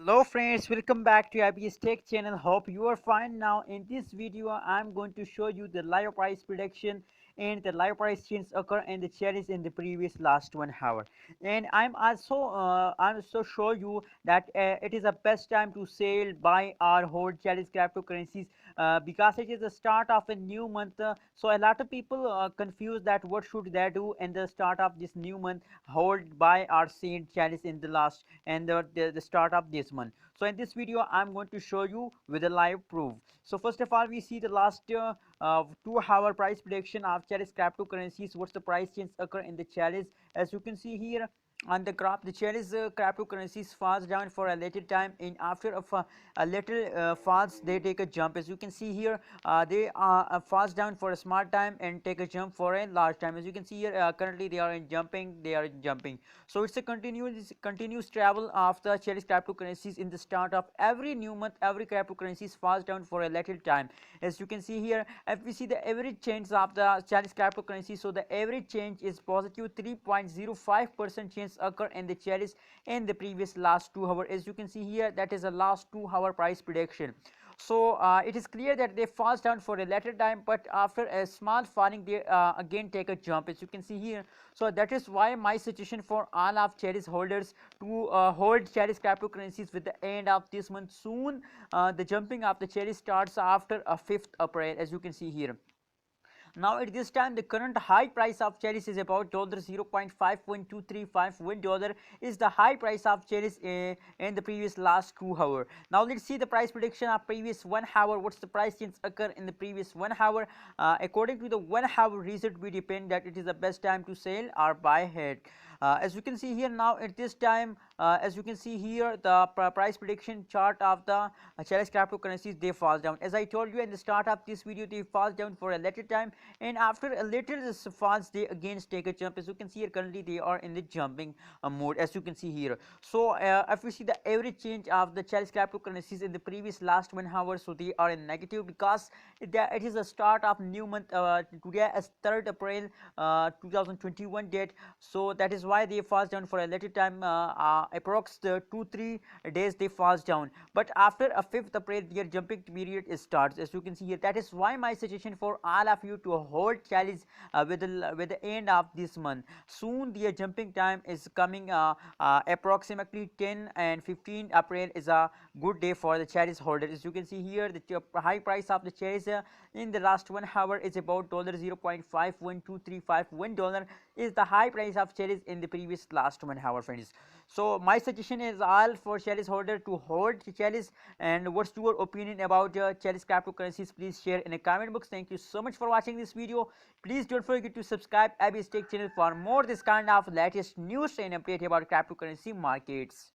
Hello friends, welcome back to IBS Tech channel. Hope you are fine. Now in this video I'm going to show you the live price prediction and the live price change occur in the challenge in the previous last 1 hour. And I'm also show you that it is the best time to sell, buy or hold challenge cryptocurrencies because it is the start of a new month. So a lot of people confuse that what should they do in the start of this new month, hold, buy or sell challenge in the last and the start of this month. So in this video I'm going to show you with a live proof. So first of all, we see the last 2 hour price prediction of challenge cryptocurrencies. What's the price change occur in the challenge? As you can see here on the graph, the challenge cryptocurrencies falls down for a little time, and after a little falls they take a jump. As you can see here, they falls down for a small time and take a jump for a large time. As you can see here, currently they are in jumping. So it's a continuous travel of the challenge cryptocurrencies. In the start of every new month, every cryptocurrencies falls down for a little time. As you can see here, if we see the average change of the challenge cryptocurrency, so the average change is positive 3.05% change occur in the challenge in the previous last 2 hours. As you can see here, that is a last 2 hour price prediction. So it is clear that they falls down for a later time, but after a small falling they again take a jump, as you can see here. So that is why my suggestion for all of cherish holders to hold cherish cryptocurrencies with the end of this month. Soon the jumping of the cherish starts after a 5th April, as you can see here. Now at this time the current high price of Chiliz is about $0.51235. Is the high price of Chiliz in the previous last 2 hours. Now let's see the price prediction of previous 1 hour. What's the price change occur in the previous 1 hour? According to the 1 hour result, we depend that it is the best time to sell or buy ahead. As you can see here, now at this time, as you can see here, the price prediction chart of the Chiliz cryptocurrencies, they fall down. As I told you in the start of this video, they fall down for a little time, and after a little falls they again take a jump. As you can see here, currently they are in the jumping mode, as you can see here. So if we see the average change of the Chiliz cryptocurrencies in the previous last 1 hour, so they are in negative because it is the start of new month. Today is 3rd April 2021 date, so that is why they falls down for a little time. Approx 2-3 days they falls down, but after a 5th April their jumping period starts, as you can see here. That is why my suggestion for all of you to hold challenge with the end of this month. Soon their jumping time is coming. Approximately 10 and 15 April is a good day for the challenge holder. As you can see here, the high price of the challenge in the last 1 hour is about $0.512351 is the high price of challenge in the previous last 1 hour, friends. So my suggestion is all for challenge holder to hold challenge. And what's your opinion about challenge cryptocurrencies? Please share in the comment box. Thank you so much for watching this video. Please don't forget to subscribe IBS Tech channel for more this kind of latest news and update about cryptocurrency markets.